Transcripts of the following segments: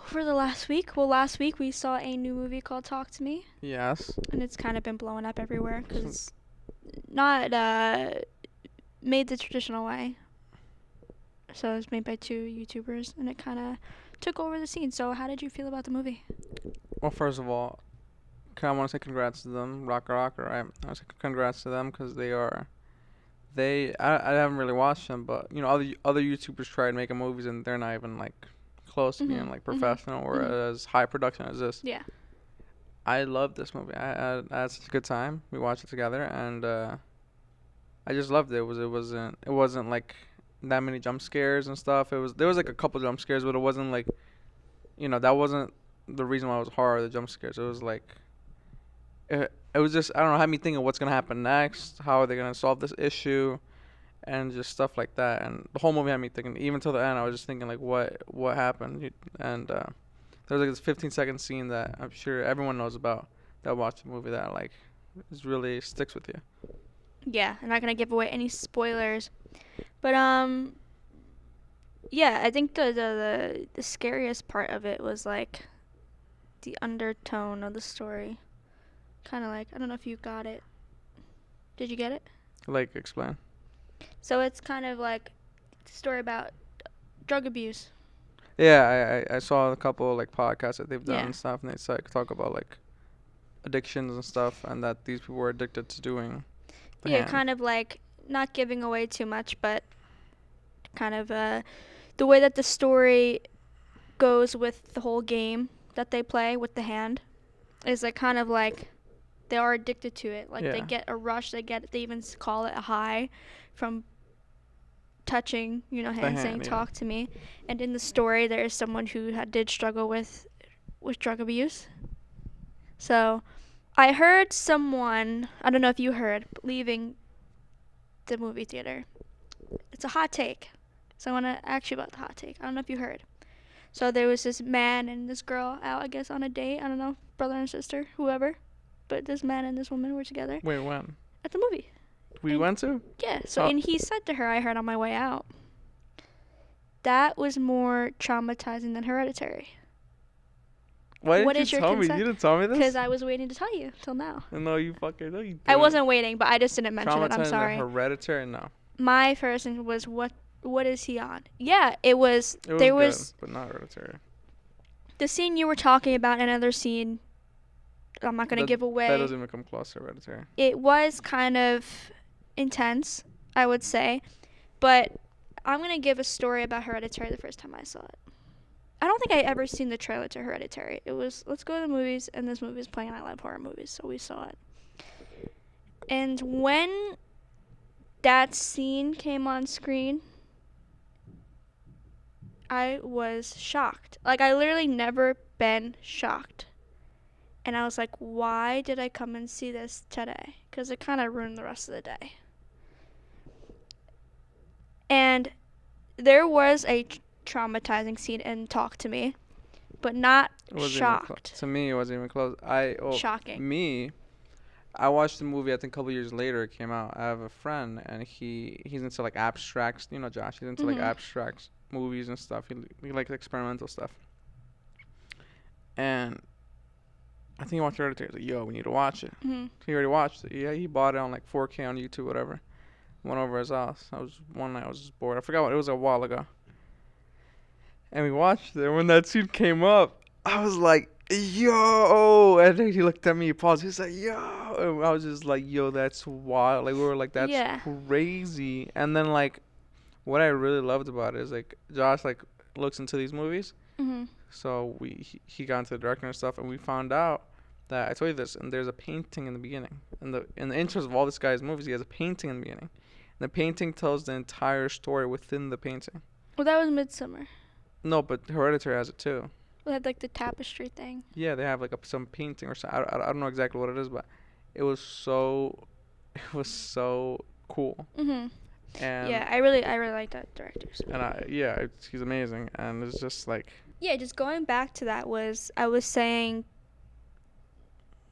for the last week. Well, last week we saw a new movie called Talk to Me. Yes. And it's kind of been blowing up everywhere because it's not made the traditional way. So it was made by 2 YouTubers, and it kind of took over the scene. So how did you feel about the movie? Well, first of all, I want to say congrats to them, Rocker, right? I want to say congrats to them because I haven't really watched them, but other YouTubers tried making movies and they're not even like close to being like professional or as high production as this. Yeah. I loved this movie. I had such a good time. We watched it together, and I just loved it. It wasn't like that many jump scares and stuff. There was like a couple jump scares, but it wasn't like, that wasn't the reason why it was horror. The jump scares. It was like, it was just, I don't know, had me thinking what's gonna happen next. How are they gonna solve this issue, and just stuff like that. And the whole movie had me thinking. Even till the end, I was just thinking like, what happened? And there was like this 15-second scene that I'm sure everyone knows about that watched the movie that like really sticks with you. Yeah, I'm not gonna give away any spoilers, but yeah, I think the scariest part of it was like the undertone of the story. Kind of like, I don't know if you got it. Did you get it? Like, explain. So it's kind of like a story about drug abuse. Yeah, I saw a couple like podcasts that they've done Yeah. and stuff, and they talk about like addictions and stuff, and that these people were addicted to doing the Yeah, hand. kind of like not giving away too much, but kind of the way that the story goes with the whole game that they play with the hand is like kind of like they are addicted to it. Like they Yeah. get a rush, they even call it a high from touching, hands saying hand, yeah. talk to me. And in the story there is someone who did struggle with drug abuse. So I heard someone, I don't know if you heard, leaving the movie theater. It's a hot take. So I want to ask you about the hot take. I don't know if you heard. So there was this man and this girl out, I guess, on a date. I don't know, brother and sister, whoever. But this man and this woman were together. Wait, when? At the movie. We went to? Yeah. So, and he said to her, I heard on my way out, that was more traumatizing than Hereditary. Why didn't you tell me? You didn't tell me this? Because I was waiting to tell you till now. No, you fucking no, you didn't. I wasn't waiting, but I just didn't mention it. I'm sorry. Hereditary, no. My first thing was what is he on? Yeah, it was. There was, but not Hereditary. The scene you were talking about, another scene. I'm not gonna give away. That doesn't even come close to Hereditary. It was kind of intense, I would say, but I'm gonna give a story about Hereditary the first time I saw it. I don't think I ever seen the trailer to Hereditary. It was, let's go to the movies, and this movie is playing, and I love horror movies, so we saw it. And when that scene came on screen, I was shocked. Like, I literally never been shocked. And I was like, why did I come and see this today? Because it kind of ruined the rest of the day. And there was a traumatizing scene in Talk to Me, but not shocked. To me, it wasn't even close. Shocking. I watched the movie, I think a couple years later it came out. I have a friend, and he's into like abstracts. You know, Josh, he's into like abstracts movies and stuff. He likes experimental stuff. And I think he watched Hereditary. He's like, yo, we need to watch it. He already watched it. Yeah, he bought it on like 4K on YouTube, whatever. Went over his house. One night I was just bored. I forgot what it was, a while ago. And we watched it. When that scene came up, I was like, yo. And then he looked at me, he paused. He's like, yo. And I was just like, yo, that's wild. Like, we were like, that's crazy. And then, like, what I really loved about it is, like, Josh, like, looks into these movies. So he got into the director and stuff, and we found out that, I told you this, and there's a painting in the beginning. In the intros of all this guy's movies, he has a painting in the beginning. And the painting tells the entire story within the painting. Well, that was Midsummer. No, but Hereditary has it too. They had like the tapestry thing. Yeah, they have like some painting or something. I don't know exactly what it is, but it was so cool. And yeah, I really like that director. So. And he's amazing, and it's just like. Yeah, just going back to that I was saying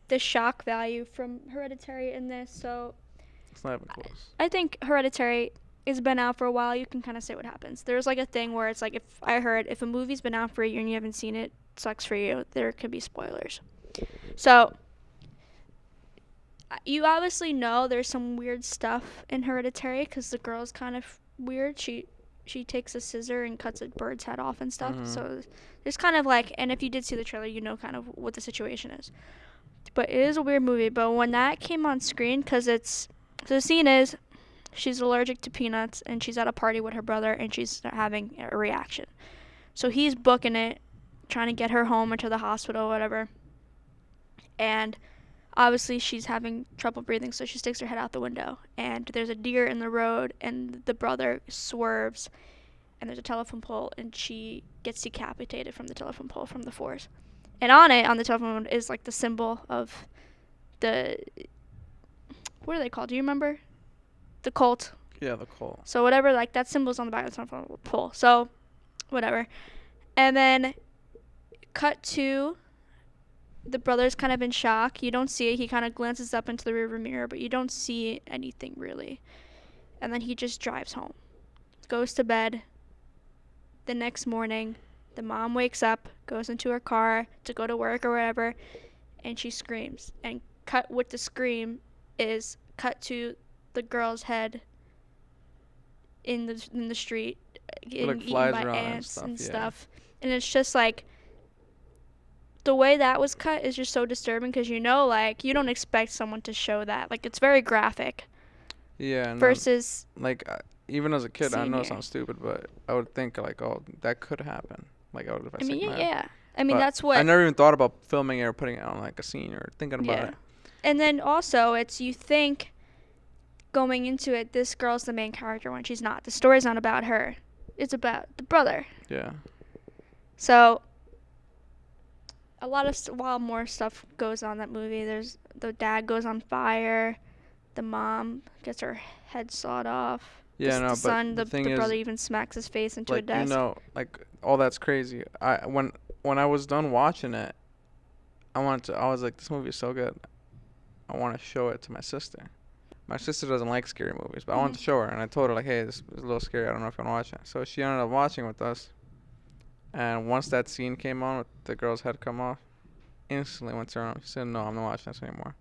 the shock value from Hereditary in this. So it's not even close. I think Hereditary has been out for a while. You can kind of say what happens. There's like a thing where it's like if a movie's been out for a year and you haven't seen it, sucks for you. There could be spoilers. So you obviously know there's some weird stuff in Hereditary because the girl's kind of weird. She takes a scissor and cuts a bird's head off and stuff. So there's kind of like, and if you did see the trailer, you know kind of what the situation is. But it is a weird movie. But when that came on screen, because it's, the scene is, she's allergic to peanuts and she's at a party with her brother and she's having a reaction. So he's booking it, trying to get her home or to the hospital, whatever. And obviously she's having trouble breathing, so she sticks her head out the window. And there's a deer in the road, and the brother swerves, and there's a telephone pole, and she gets decapitated from the telephone pole from the force. And on it, on the telephone, is like the symbol of the, what are they called? Do you remember? The cult. Yeah, the cult. So whatever, like that symbol's on the back of the telephone pole. So whatever. And then cut to the brother's kind of in shock. You don't see it. He kind of glances up into the rearview mirror, but you don't see anything really. And then he just drives home, goes to bed. The next morning, the mom wakes up, goes into her car to go to work or whatever, and she screams. And cut with the scream is cut to the girl's head in the street, getting like eaten flies by around ants and yeah. stuff. And it's just like, the way that was cut is just so disturbing because you know, like, you don't expect someone to show that. Like, it's very graphic. Yeah. And versus like even as a kid, I know it senior. sounds stupid, but I would think like, oh, that could happen. Like I would if I I mean, stick my head. yeah. I mean, But that's what. I never even thought about filming it or putting it on like a scene or thinking about Yeah. it. And then also, it's, you think going into it, this girl's the main character when she's not. The story's not about her. It's about the brother. Yeah. So a lot of while more stuff goes on in that movie. There's the dad goes on fire, the mom gets her head sawed off. Yeah, the son, but the brother even smacks his face into a like, desk. you know, like all that's crazy. When I was done watching it, I was like, this movie is so good. I want to show it to my sister. My sister doesn't like scary movies, but I wanted to show her, and I told her like, hey, this is a little scary. I don't know if you want to watch it. So she ended up watching with us. And once that scene came on with the girl's head come off, instantly went to her mom. She said, no, I'm not watching this anymore.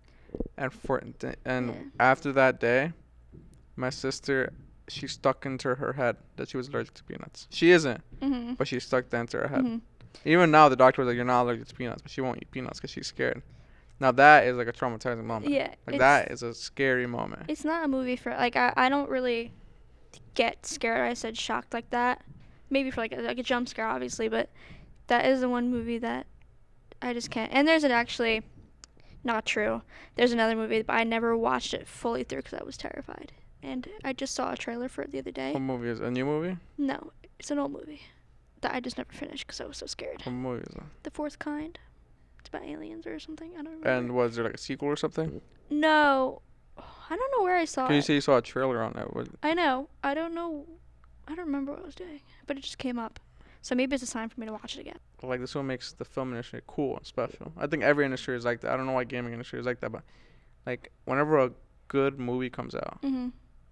And after that day, my sister, she stuck into her head that she was allergic to peanuts. She isn't, but she stuck that into her head. Even now, the doctor was like, you're not allergic to peanuts, but she won't eat peanuts because she's scared. Now that is like a traumatizing moment. Yeah. Like that is a scary moment. It's not a movie for, like, I don't really get scared. I said shocked like that. Maybe for like a jump scare, obviously, but that is the one movie that I just can't. And there's actually, not true. There's another movie, but I never watched it fully through because I was terrified. And I just saw a trailer for it the other day. What movie is it? A new movie? No, it's an old movie that I just never finished because I was so scared. What movie is it? The Fourth Kind. It's about aliens or something. I don't remember. And was there like a sequel or something? No. I don't know where I saw it. You say you saw a trailer on it. I know. I don't know. I don't remember what I was doing, but it just came up. So maybe it's a sign for me to watch it again. Like, this one makes the film industry cool and special. I think every industry is like that. I don't know why gaming industry is like that, but like whenever a good movie comes out,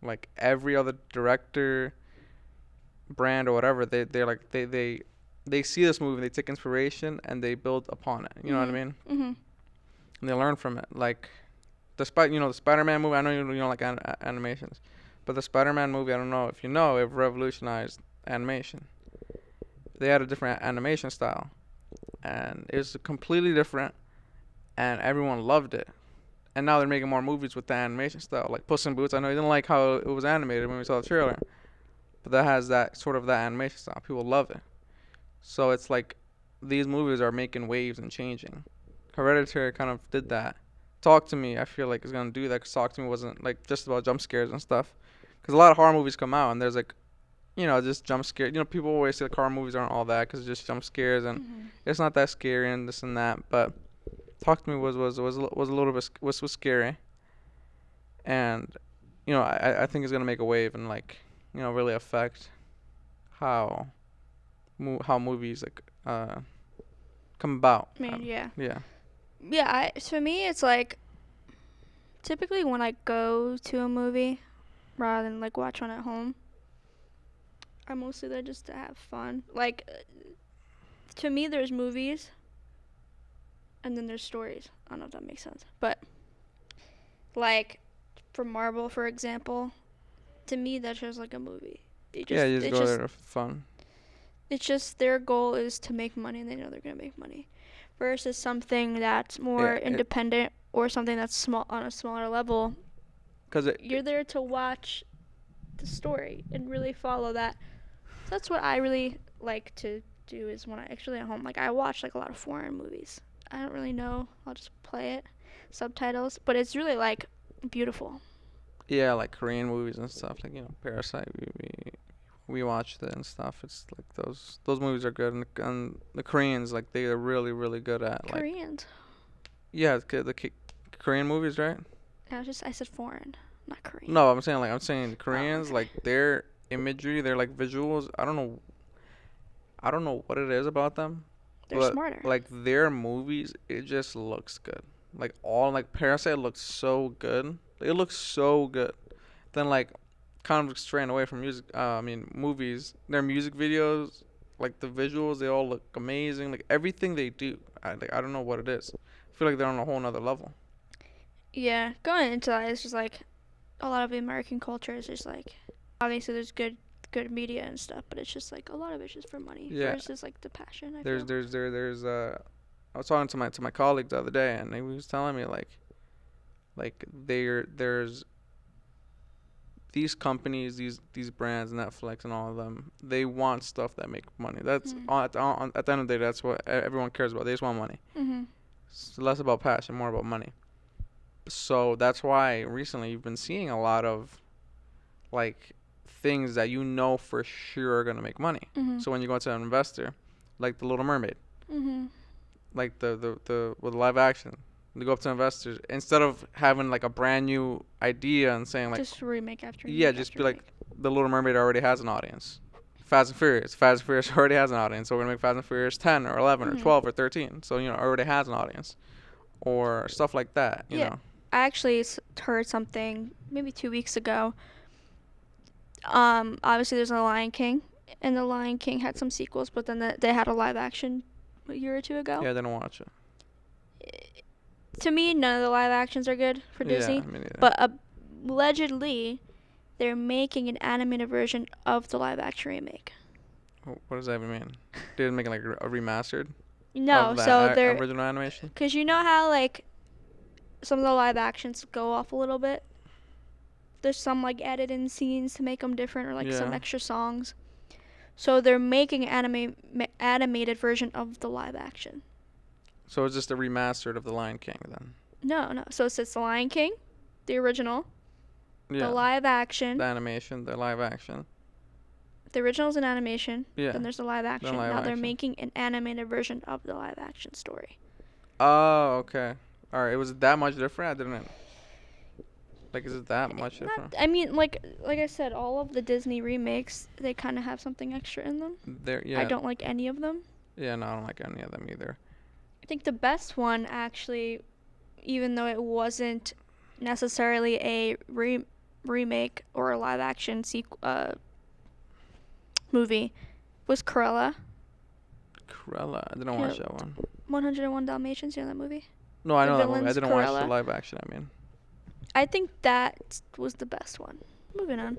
like every other director, brand or whatever, they see this movie, they take inspiration and they build upon it. You know what I mean? And they learn from it. Like, the Spider-Man movie. I know you don't like animations, but the Spider-Man movie, I don't know if you know, it revolutionized animation. They had a different animation style, and it was completely different, and everyone loved it. And now they're making more movies with the animation style, like Puss in Boots. I know you didn't like how it was animated when we saw the trailer, but that has that sort of that animation style. People love it. So it's like these movies are making waves and changing. Hereditary kind of did that. Talk to Me, I feel like, is gonna do that, because Talk to Me wasn't like just about jump scares and stuff. Because a lot of horror movies come out and there's like, just jump scare. People always say like horror movies aren't all that because it's just jump scares and it's not that scary and this and that. But Talk to Me was a little bit was scary, and I think it's gonna make a wave and like really affect how movies like come about. Yeah. For me, it's like typically when I go to a movie rather than like watch one at home, I'm mostly there just to have fun. Like, to me, there's movies and then there's stories. I don't know if that makes sense, but like for Marvel, for example, to me that's just like a movie. Yeah, you just go there for fun. It's just their goal is to make money, and they know they're gonna make money, versus something that's more independent or something that's small on a smaller level. Because you're there to watch the story and really follow that. So that's what I really like to do is when I actually at home, like I watch like a lot of foreign movies. I don't really know. I'll just play it, subtitles, but it's really like beautiful. Yeah, like Korean movies and stuff, like Parasite. We watched it and stuff. It's like those movies are good, and the Koreans like they are really really good at Koreans. Yeah, the Korean movies, right? I said foreign, not Korean. No, I'm saying the Koreans like their imagery, their like visuals. I don't know what it is about them. They're smarter. Like their movies, it just looks good. Like Parasite looks so good. It looks so good. Then like kind of straying away from music. Movies. Their music videos, like the visuals, they all look amazing. Like everything they do, I don't know what it is. I feel like they're on a whole nother level. Yeah, going into that, it's just like a lot of the American culture is just like obviously there's good media and stuff, but it's just like a lot of it's just for money versus like the passion. There's I was talking to my colleague the other day, and he was telling me like there's these companies, these brands, Netflix and all of them, they want stuff that make money. That's at the end of the day, that's what everyone cares about. They just want money. It's less about passion, more about money. So that's why recently you've been seeing a lot of like things that for sure are gonna make money. So when you go to an investor, like the Little Mermaid, like the with live action, they go up to investors instead of having like a brand new idea and saying like just remake after just be like the Little Mermaid already has an audience. Fast and Furious already has an audience, so we're gonna make Fast and Furious 10 or 11 or 12 or 13. So already has an audience, or stuff like that. You know. I actually heard something maybe 2 weeks ago. Obviously there's The Lion King, and The Lion King had some sequels, but then they had a live action a year or two ago. Yeah, I didn't watch it. To me, none of the live actions are good for Disney. Me neither. But allegedly, they're making an animated version of the live action remake. What does that even mean? They're making like a remastered? No, so they're original animation. Because you know how like some of the live actions go off a little bit. There's some like added in scenes to make them different, or like some extra songs. So they're making an animated version of the live action. So it's just a remastered of The Lion King then? No. So it's The Lion King, the original, the live action. The animation, the live action. The original's an animation. Yeah. Then there's the live action. Now they're making an animated version of the live action story. Oh, okay. All right. It was that much different? I didn't. Like, is it that much different? I mean, like I said, all of the Disney remakes, they kind of have something extra in them. I don't like any of them. Yeah, no, I don't like any of them either. I think the best one, actually, even though it wasn't necessarily a remake or a live action movie, was Cruella. Cruella? I didn't watch that one. 101 Dalmatians, you know that movie? No, I know that movie. I didn't watch the live action, I mean. I think that was the best one. Moving on.